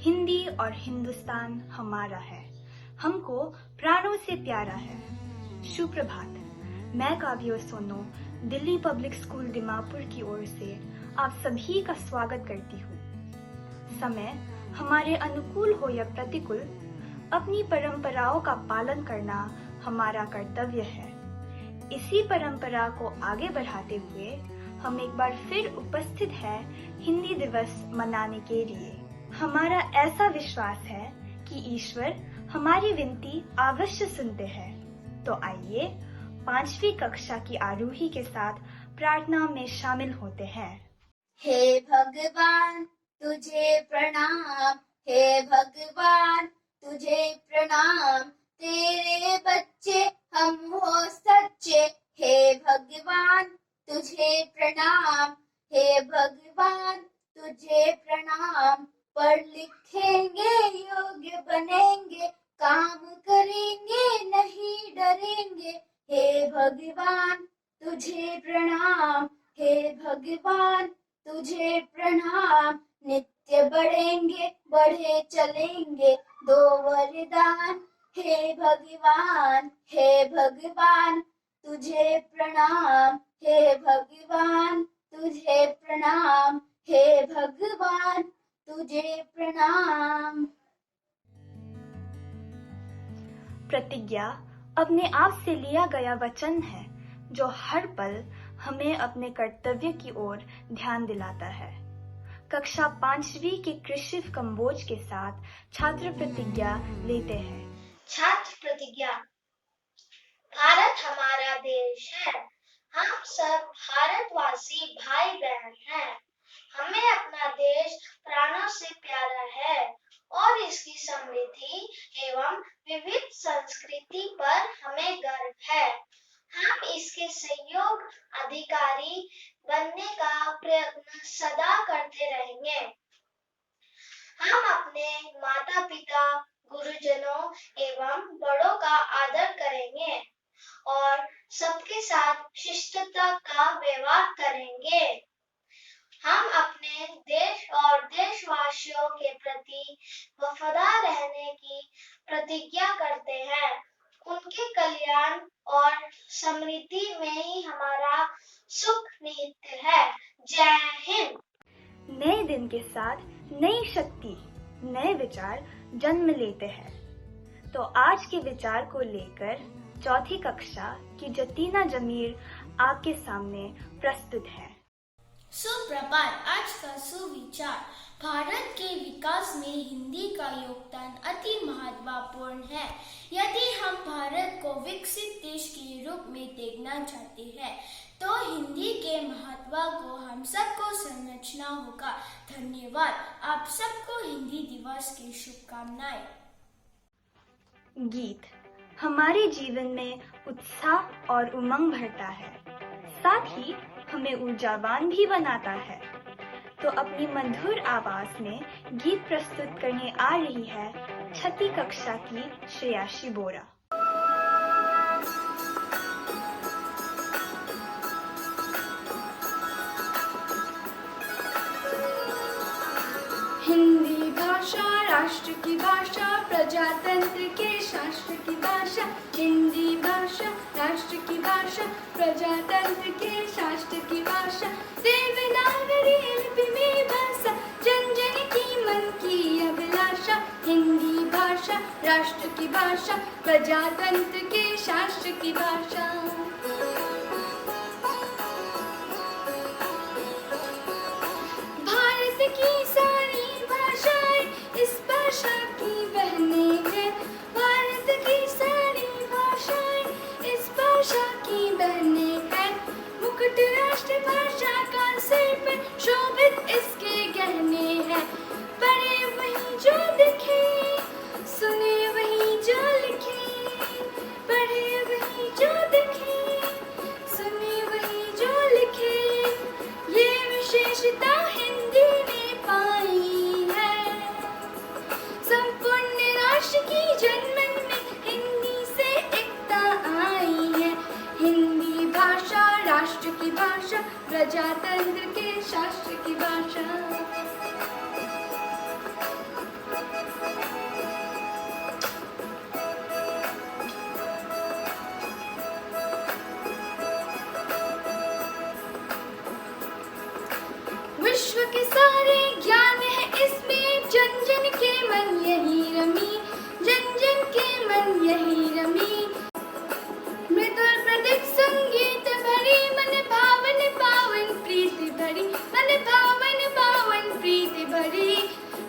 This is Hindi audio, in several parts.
हिंदी और हिंदुस्तान हमारा है, हमको प्राणों से प्यारा है। सुप्रभात, मैं काव्य सोनो दिल्ली पब्लिक स्कूल दिमापुर की ओर से आप सभी का स्वागत करती हूँ। समय हमारे अनुकूल हो या प्रतिकूल, अपनी परंपराओं का पालन करना हमारा कर्तव्य है। इसी परंपरा को आगे बढ़ाते हुए हम एक बार फिर उपस्थित है हिंदी दिवस मनाने के लिए। हमारा ऐसा विश्वास है कि ईश्वर हमारी विनती अवश्य सुनते हैं। तो आइए 5वीं कक्षा की आरूही के साथ प्रार्थना में शामिल होते हैं। हे भगवान तुझे प्रणाम, हे भगवान तुझे प्रणाम, तेरे बच्चे हम हो सच्चे। हे भगवान तुझे प्रणाम, हे भगवान तुझे प्रणाम। पढ़ लिखेंगे योग्य बनेंगे, काम करेंगे नहीं डरेंगे। हे भगवान तुझे प्रणाम, हे भगवान तुझे प्रणाम। नित्य बढ़ेंगे बढ़े चलेंगे, दो वरदान। हे भगवान तुझे प्रणाम, हे भगवान तुझे प्रणाम, हे भगवान तुझे प्रणाम। प्रतिज्ञा अपने आप से लिया गया वचन है जो हर पल हमें अपने कर्तव्य की ओर ध्यान दिलाता है। कक्षा 5वीं के कृषि कंबोज के साथ छात्र प्रतिज्ञा लेते हैं। छात्र प्रतिज्ञा। भारत हमारा देश है, हम सब भारतवासी भाई बहन हैं। हमें अपना देश प्राणों से प्यारा है और इसकी समृद्धि एवं विविध संस्कृति पर हमें गर्व है। हम इसके सहयोग अधिकारी बनने का प्रयत्न सदा करते रहेंगे। हम अपने माता पिता, गुरुजनों एवं बड़ों का आदर करेंगे और सबके साथ शिष्टता का व्यवहार करेंगे। हम अपने देश और देशवासियों के प्रति वफादार रहने की प्रतिज्ञा करते हैं। उनके कल्याण और समृद्धि में ही हमारा सुख निहित है। जय हिंद। नए दिन के साथ नई शक्ति, नए विचार जन्म लेते हैं। तो आज के विचार को लेकर 4ठी कक्षा की जतीना जमीर आपके सामने प्रस्तुत है। सुप्रभात। आज का सुविचार, भारत के विकास में हिंदी का योगदान अति महत्वपूर्ण है। यदि हम भारत को विकसित देश के रूप में देखना चाहते हैं तो हिंदी के महत्व को हम सबको समझना होगा। धन्यवाद। आप सबको हिंदी दिवस की शुभकामनाएं। गीत हमारे जीवन में उत्साह और उमंग भरता है, साथ ही हमें ऊर्जावान भी बनाता है। तो अपनी मधुर आवाज में गीत प्रस्तुत करने आ रही है 6ठी कक्षा की श्रेयाशी बोरा। हिंदी भाषा राष्ट्र की भाषा, प्रजातंत्र के शास्त्र की भाषा। हिंदी भाषा राष्ट्र की भाषा, प्रजातंत्र के शास्त्र की भाषा। देवनागरी लिपि में भाषा, जन जन की मन की अभिलाषा। हिंदी भाषा राष्ट्र की भाषा, प्रजातंत्र के शास्त्र की भाषा। भारत की सारी भाषाएं इस भाषा की बहनें हैं। भारत की सारी भाषाएं इस भाषा की बहनें हैं। मुकुट राष्ट्र भाषा का सिर पे शोभित इसके गहने हैं। पढ़े वही जो दिखे, सुने वही जो लिखे। पढ़े वही जो दिखे, सुने वही जो लिखे। ये विशेषता हिंदी ने पाई है। संपूर्ण राष्ट्र की जनमन में हिंदी से एकता आई है। हिंदी भाषा राष्ट्र की भाषा, प्रजातंत्र के शास्त्र की भाषा। विश्व के सारे ज्ञान है इसमें, जन जन के मन यही रमी, जन जन के मन यही रमी। मृदुल प्रतीक संगीत भरी, मन भावन पावन प्रीति भरी, मन भावन पावन प्रीति भरी।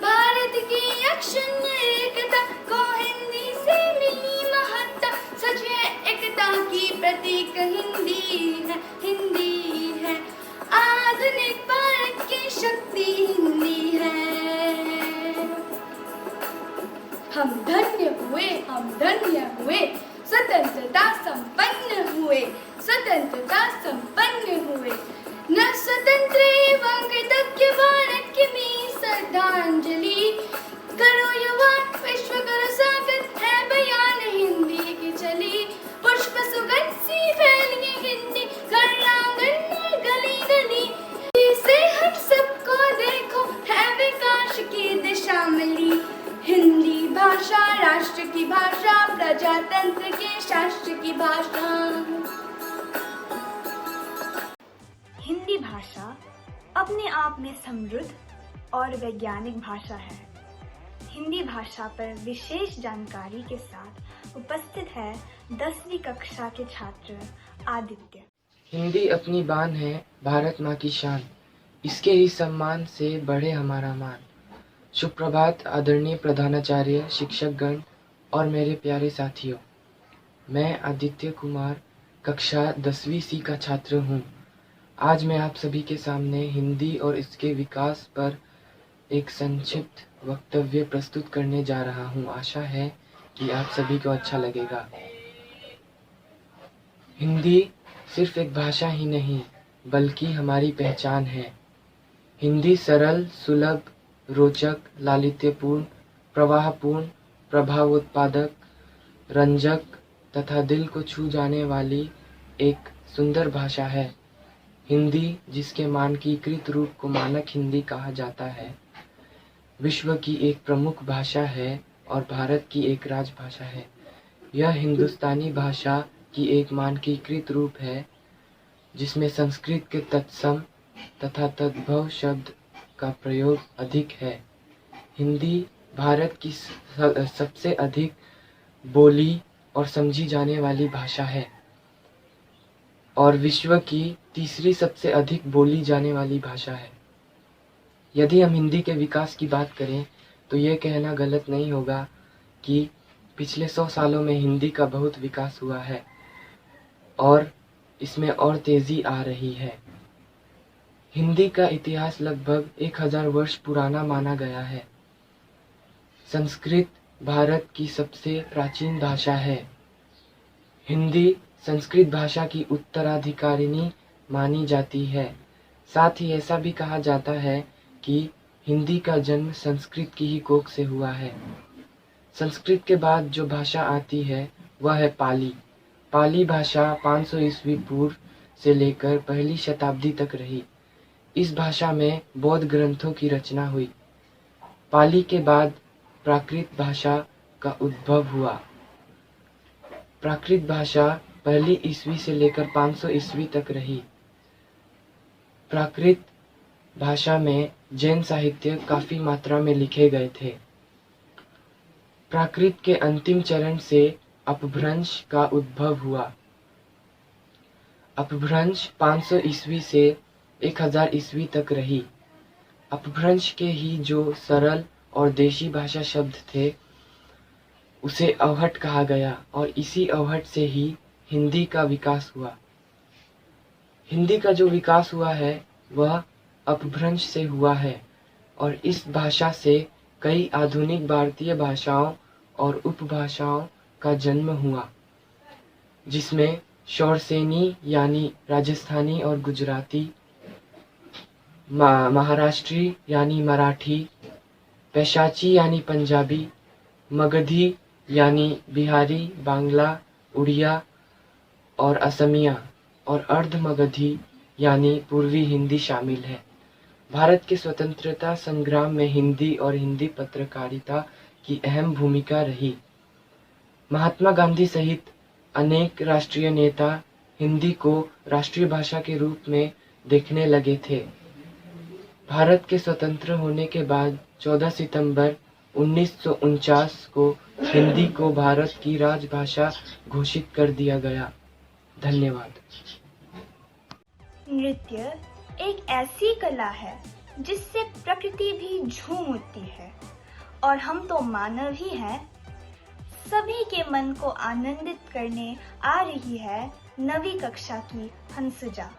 भारत की अक्षुण्य एकता को हिंदी से मिली महत्ता, सच है एकता की प्रतीक हिंदी है, हिंदी है। आधुनिक भारत की शक्ति हिंदी है। हम धन्य हुए, हम धन्य हुए, स्वतंत्रता संपन्न हुए, स्वतंत्रता संपन्न हुए। न स्वतंत्र एवं कृतज्ञ भारत की भी श्रद्धांजलि करो युवा, विश्व करो स्वागत है बयान हिंदी की चली। पुष्प सुगंध सी फैली हिंदी, घर आंगन और गली गली, इसे हम सबको देखो है विकास की दिशा मिली। हिंदी भाषा राष्ट्र की भाषा, प्रजातंत्र के शास्त्र की भाषा। हिंदी भाषा अपने आप में समृद्ध और वैज्ञानिक भाषा है। हिंदी भाषा पर विशेष जानकारी के साथ उपस्थित है 10वीं कक्षा के छात्र आदित्य। हिंदी अपनी बान है, भारत माँ की शान, इसके ही सम्मान से बढ़े हमारा मान। शुभ प्रभात आदरणीय प्रधानाचार्य, शिक्षकगण और मेरे प्यारे साथियों। मैं आदित्य कुमार कक्षा 10वीं सी का छात्र हूँ। आज मैं आप सभी के सामने हिंदी और इसके विकास पर एक संक्षिप्त वक्तव्य प्रस्तुत करने जा रहा हूँ। आशा है कि आप सभी को अच्छा लगेगा। हिंदी सिर्फ एक भाषा ही नहीं बल्कि हमारी पहचान है। हिंदी सरल, सुलभ, रोचक, लालित्यपूर्ण, प्रवाहपूर्ण, प्रभावोत्पादक, रंजक तथा दिल को छू जाने वाली एक सुंदर भाषा है। हिंदी, जिसके मानकीकृत रूप को मानक हिंदी कहा जाता है, विश्व की एक प्रमुख भाषा है और भारत की एक राजभाषा है। यह हिंदुस्तानी भाषा की एक मानकीकृत रूप है जिसमें संस्कृत के तत्सम तथा तद्भव शब्द का प्रयोग अधिक है। हिंदी भारत की सबसे अधिक बोली और समझी जाने वाली भाषा है और विश्व की तीसरी सबसे अधिक बोली जाने वाली भाषा है। यदि हम हिंदी के विकास की बात करें तो ये कहना गलत नहीं होगा कि पिछले 100 सालों में हिंदी का बहुत विकास हुआ है और इसमें और तेजी आ रही है। हिंदी का इतिहास लगभग 1000 वर्ष पुराना माना गया है। संस्कृत भारत की सबसे प्राचीन भाषा है। हिंदी संस्कृत भाषा की उत्तराधिकारिणी मानी जाती है। साथ ही ऐसा भी कहा जाता है कि हिंदी का जन्म संस्कृत की ही कोख से हुआ है। संस्कृत के बाद जो भाषा आती है वह है पाली। पाली भाषा 500 ईस्वी पूर्व से लेकर पहली शताब्दी तक रही। इस भाषा में बौद्ध ग्रंथों की रचना हुई। पाली के बाद प्राकृत भाषा का उद्भव हुआ। प्राकृत भाषा पहली ईस्वी से लेकर 500 ईस्वी तक रही। प्राकृत भाषा में जैन साहित्य काफी मात्रा में लिखे गए थे। प्राकृत के अंतिम चरण से अपभ्रंश का उद्भव हुआ। अपभ्रंश 500 ईस्वी से 1000 ईस्वी तक रही। अपभ्रंश के ही जो सरल और देशी भाषा शब्द थे उसे अवहट कहा गया और इसी अवहट से ही हिंदी का विकास हुआ। हिंदी का जो विकास हुआ है वह अपभ्रंश से हुआ है और इस भाषा से कई आधुनिक भारतीय भाषाओं और उपभाषाओं का जन्म हुआ, जिसमें शौरसेनी यानी राजस्थानी और गुजराती, महाराष्ट्री यानी मराठी, पैशाची यानी पंजाबी, मगधी यानी बिहारी, बांग्ला, उड़िया और असमिया और अर्ध मगधी यानी पूर्वी हिंदी शामिल है। भारत के स्वतंत्रता संग्राम में हिंदी और हिंदी पत्रकारिता की अहम भूमिका रही। महात्मा गांधी सहित अनेक राष्ट्रीय नेता हिंदी को राष्ट्रीय भाषा के रूप में देखने लगे थे। भारत के स्वतंत्र होने के बाद 14 सितंबर 1949 को हिंदी को भारत की राजभाषा घोषित कर दिया गया। धन्यवाद। नृत्य एक ऐसी कला है जिससे प्रकृति भी झूम उठती है और हम तो मानव ही हैं। सभी के मन को आनंदित करने आ रही है नवी कक्षा की हंसुजा।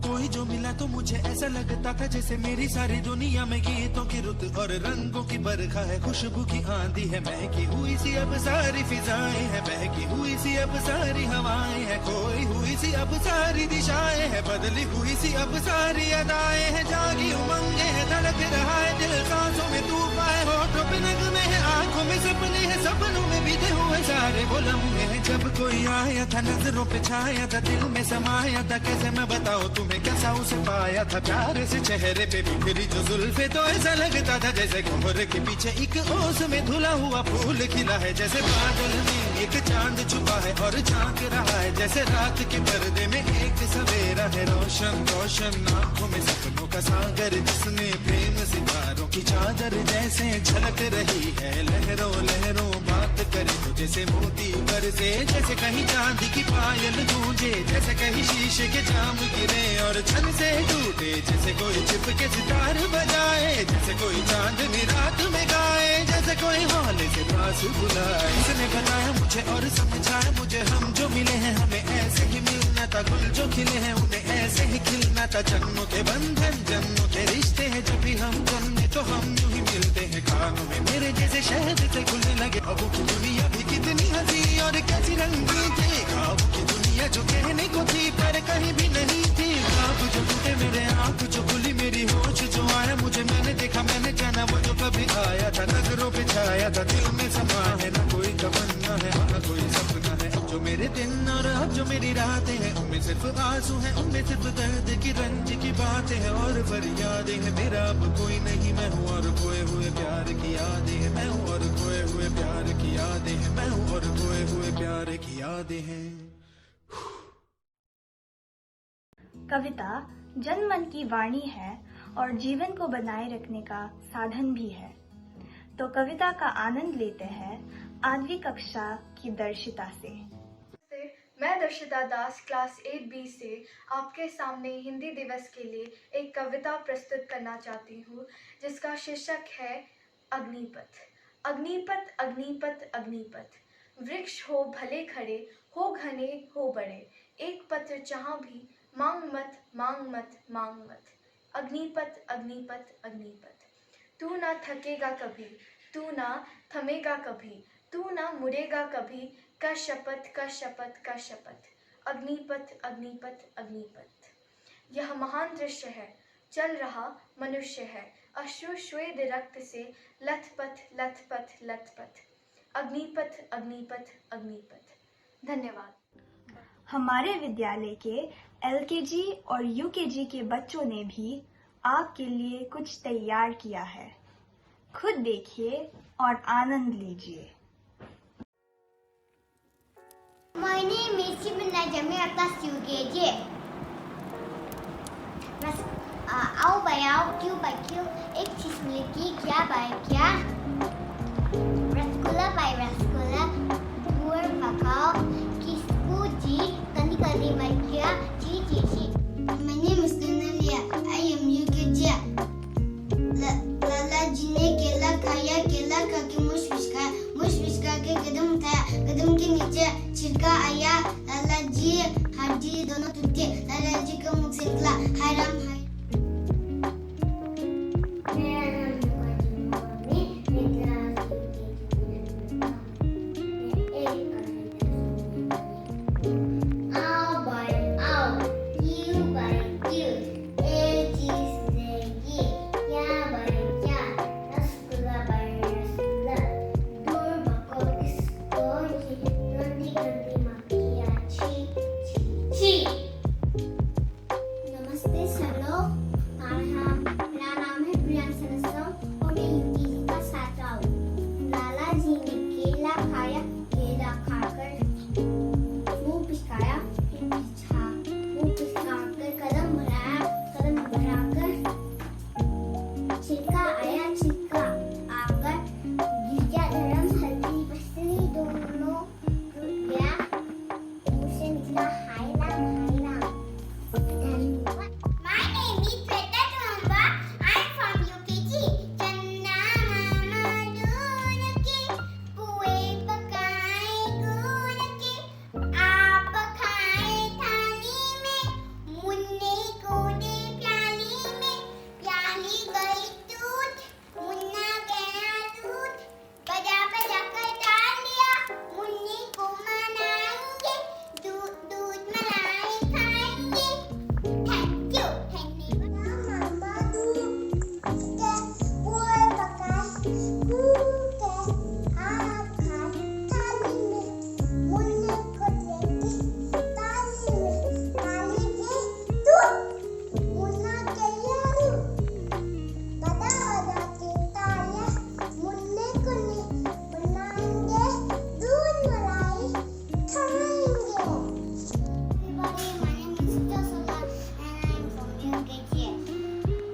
कोई जो मिला तो मुझे ऐसा लगता था जैसे मेरी सारी दुनिया में गीतों की रुत और रंगों की बरखा है, खुशबू की आंधी है, महकी हुई सी अब सारी फिजाएं है, बहकी हुई सी अब सारी हवाएं है, खोई हुई सी अब सारी दिशाएं है, बदली हुई सी अब सारी अदाएं है, जागी उमंगे है, धड़क रहा है दिल, सांसों में तूफान है, होठों पे नगमे है, आंखों में सपने हैं, सपनों में बीते हुए सारे वो लम्हे हैं। जब कोई आया था नजरों पे छाया था, दिल में समाया था, कैसे मैं बताऊं तुम्हें कैसा उसे पाया था, प्यारे से चेहरे पे बिखरी जो जुल्फे तो ऐसा लगता था जैसे कोहरे के पीछे एक ओस में धुला हुआ फूल खिला है, जैसे बादल में एक चांद छुपा है और झांक रहा है, जैसे रात के पर्दे में एक सवेरा है, रोशन रोशन आंखों में सपनों का सागर, जिसने प्रेम सितारों की चादर जैसे झलक रही है, लहरों लहरों बात करे तो जैसे मोती बरसे, जैसे कहीं चांदी की पायल गूंजे, जैसे कहीं शीशे के जाम गिरे और छन से टूटे, जैसे कोई चिपके सितार बजाए, जैसे कोई चांदनी रात में गाए, जैसे कोई हौले से पास बुलाए। इसने बताया मुझे और समझाया मुझे, हम जो मिले हैं हमें ऐसे ही मिलना था, गुल जो खिले हैं उन्हें ऐसे ही खिलना था, जन्मों के बंधन जन्मों के रिश्ते हैं, जब भी हम जन्मे तो हम यूं ही मिलते हैं, कानों में मेरे जैसे शहद से खुलने लगे, अब की दुनिया भी कितनी हंसी और कैसी रंगीन थी, ख्वाब की दुनिया जो कहने को थी पर कहीं भी नहीं थी, ख्वाब जो टूटे मेरे आंख जो खुली मेरी होश जो आया मुझे, मैंने देखा मैंने जाना वो जो कभी आया था, नजरों पे छाया था, दिल में समा है, ना कोई तमन्ना है ना कोई सपना है, अब जो मेरे दिन और अब जो मेरी रातें हैं उनमें सिर्फ आंसू हैं, उनमें सिर्फ दर्द की रंज की बातें हैं और फरियादें हैं, मेरा अब कोई नहीं मैं हूँ और खोए हुए प्यार की यादें हैं, मैं हूँ और खोए हुए प्यार की यादें हैं, मैं हूँ और खोए हुए प्यार की यादें हैं। कविता जनमन की वाणी है और जीवन को बनाए रखने का साधन भी है। तो कविता का आनंद लेते हैं 8वीं कक्षा की दर्शिता से। मैं दर्शिता दास क्लास 8B से आपके सामने हिंदी दिवस के लिए एक कविता प्रस्तुत करना चाहती हूँ, जिसका शीर्षक है अग्निपथ। अग्निपथ अग्निपथ अग्निपथ, वृक्ष हो भले खड़े, हो घने हो बड़े, एक पत्र जहाँ भी मांग मत मांग मत मांग मत। अग्निपथ अग्निपथ अग्निपथ, तू ना थकेगा कभी, तू ना थमेगा कभी, तू ना मुड़ेगा कभी, का शपथ का शपथ का शपथ। अग्निपथ अग्निपथ अग्निपथ, यह महान दृश्य है, चल रहा मनुष्य है, अश्रु श्वेत रक्त से लथपथ लथपथ लथपथ। अग्निपथ अग्निपथ अग्निपथ। धन्यवाद। हमारे विद्यालय के LKG और UKG के बच्चों ने भी आपके लिए कुछ तैयार किया है, खुद देखिए और आनंद लीजिए। My name is Shibna Jamil Atas UKG. आओ भाई आओ, क्यों भाई क्यों, एक चीज मिलेगी क्या भाई क्या, रसगुल्ला भाई रसगुल्ला, गुड़ पकाओ, किसको जी, तनी करी मत क्या, जी जी जी। My name is Dunalia. I am UKG. लाला जी ने केला खाया, केला खा के मुश खा के कदम उठाया, कदम के नीचे छिलका आया, लाला जी हाथ दोनों टूटे, लाला जी का मुख से निकला हाय राम हाय। My name is Shweta Chamba. I'm from UKG. Channa mama dunaki, puwe pakaye gunaki, aap khaye thali mein, munne kode pyali mein, pyali gayi toot, munna gaya toot, baja baja kar taaliya, munne ko manayenge, दूध मलाई खाएंगे. Thank you. Mama दूध के पुए पकाए कूटे आप खाए थाली में मुन्ने को लेके ताली में ताली के दूध मुन्ना के यारू बड़ा बड़ा के तालियां मुन्ने को ले बनाएंगे दूध मलाई खाएंगे. Everybody, my name is Joshua and I'm from UKG.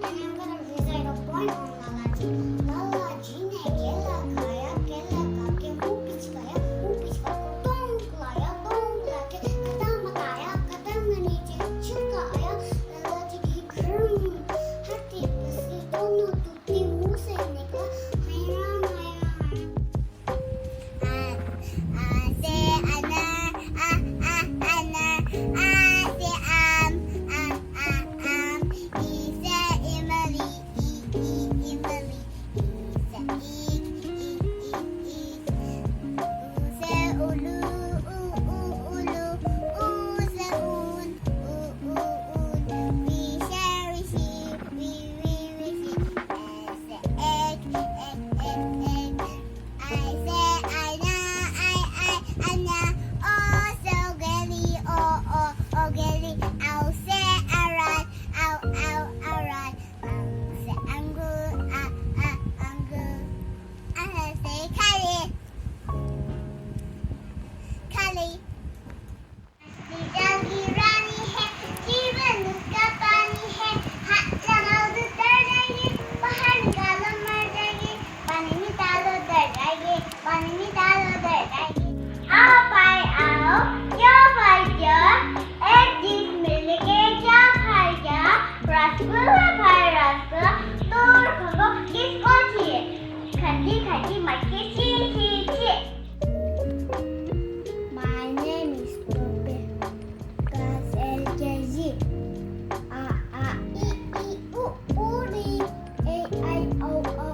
And I'm gonna recite a poem on Lalaji. Lalaji ने केला खाया, केला खा के मुंह पिचकाया को टोंक लाया, टोंक लाके कदम लगाया, कदम के नीचे छिलका आया. ललाजी की गर्म हड्डी पसली दोनों टूटी मुंह से निकला. हाय राम हाय Ram. Ase ana ana ase am ise Emily Emily ise use ulu ulu use un we share we ase egg I say Anna, oh so girly, oh girly. I'll say alright, alright. Say I'm good, I'm good. I say Kylie. जागी रानी है, जीवन उसका पानी है. हाथ लगाओ तो डर जाएगी, बाहर निकालो मर जाएगी. पानी में डालो डर जाएगी, पानी में डालो डर जाएगी. आओ भाई आओ, क्या भाई क्या? एक दिन मिलके क्या खाएगा? रसगुल्ला भाई रसगुल्ला. दूर भागो, किसको चाहिए? खट्टी खट्टी मक्खी छी छी छी. My name is Tope, class LKG. A E I O U A I O O.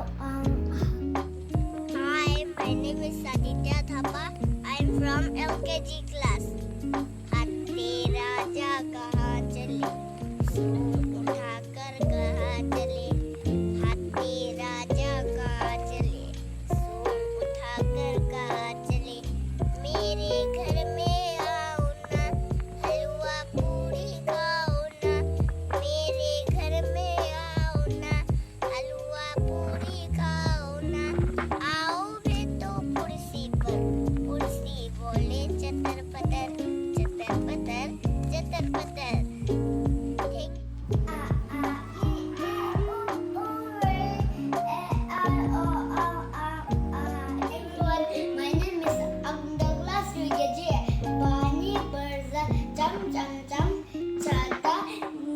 Hi, my name is Aditya Thapa. I'm from LKG class. हाथी राजा कहाँ चले? सूंड उठाकर कहाँ चले? हाथी राजा कहाँ चले? सूंड उठाकर कहाँ चले? मेरे घर में आओ ना, हलवा पूरी खाओ ना. मेरे घर में आओ ना, हलवा पूरी खाओ ना. आओगे तो कुर्सी पर, कुर्सी बोले चतर पतर, चतर पतर, चतर पतर. My name is Douglas Rigaji. पानी बरसा चम चम चम, छाता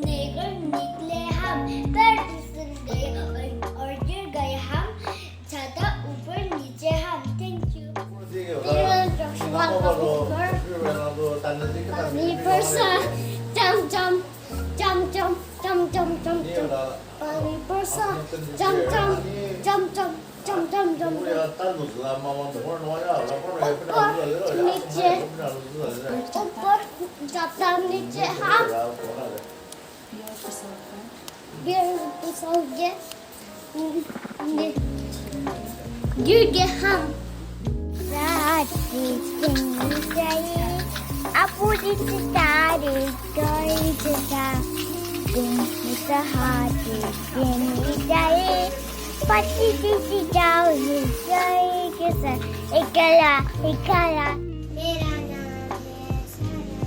लेकर निकले हम. पैर फिसल गए और गिर गए हम, छाता ऊपर नीचे हम. Thank you. पानी बरसा चम चम चम चम चम चम चम चम. पानी बरसा चम चम चम चम चम चम चम. नीचे ऊपर जाता नीचे हम गिर गए हम. रात चाहिए पूरी सितारे कोई जगह दिन सहारे देने जाए पति किसी जाओ ही जाए के साथ एकला एकला. मेरा नाम है सारा,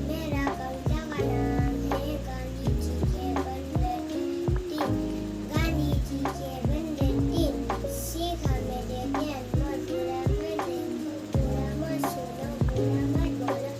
मेरा कविता का नाम है गांधी जी के बंदे तीन. गांधी जी के बंदे तीन सीखा मेरे ज्ञान मधुरा मत सुनो बुरा मत बोलो.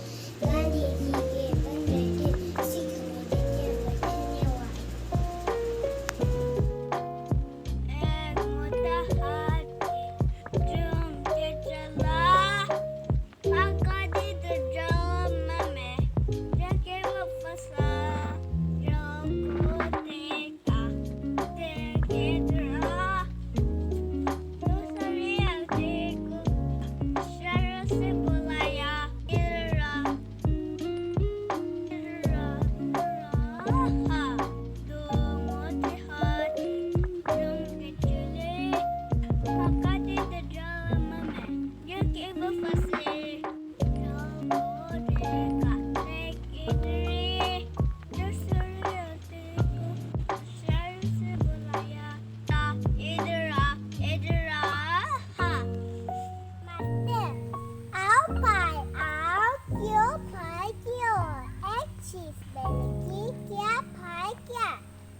बख्शीश बेलकी क्या भाई क्या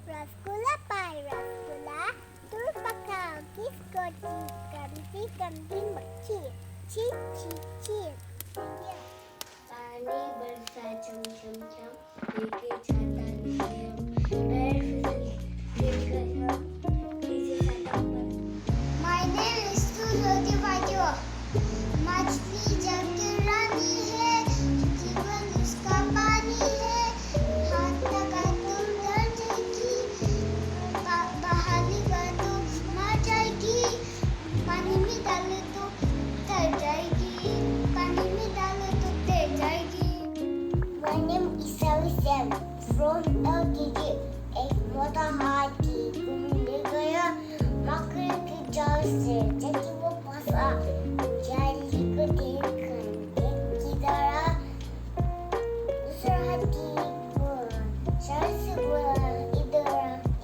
रसगुल्ला पाए रसगुल्ला दूर पकाओ किसको कमती कमती मक्खी छी छी छी पानी बरसा चम चम चम लेके जाता नीचे पैर फिसल गिर गया नीचे जाता ऊपर My name is Tuloti Bajo मछली जग की रानी है जीवन उसका पानी है हाथ लगा तुम डर जाएगी बाहर निकाल तो मर जाएगी पानी में डाले तो तर जाएगी पानी में डाले तो तर जाएगी My name is Sam from LKG एक मोटा हाथी घूम ले गया मकड़ी के जाल से जैसे वो फंसा जाली को देखकर एक की तरह दूसरा हाथी बोला शर से बोला इधर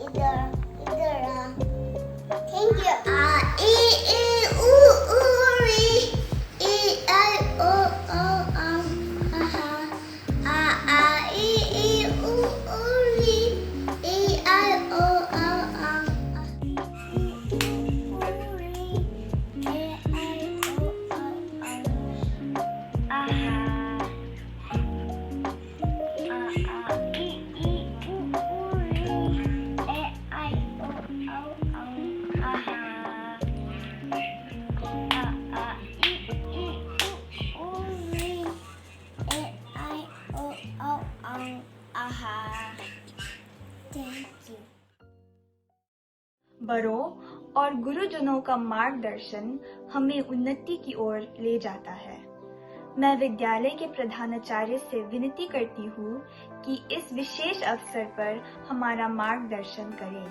इधर इधर Thank you A E U U री E I O O aha A E E U U री E I O O Thank you. बड़ों और गुरुजनों का मार्गदर्शन हमें उन्नति की ओर ले जाता है। मैं विद्यालय के प्रधानाचार्य से विनती करती हूँ कि इस विशेष अवसर पर हमारा मार्गदर्शन करें।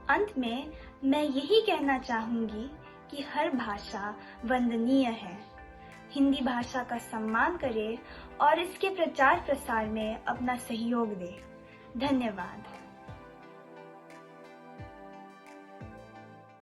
अंत में मैं यही कहना चाहूंगी कि हर भाषा वंदनीय है। हिंदी भाषा का सम्मान करें और इसके प्रचार प्रसार में अपना सहयोग दें। धन्यवाद।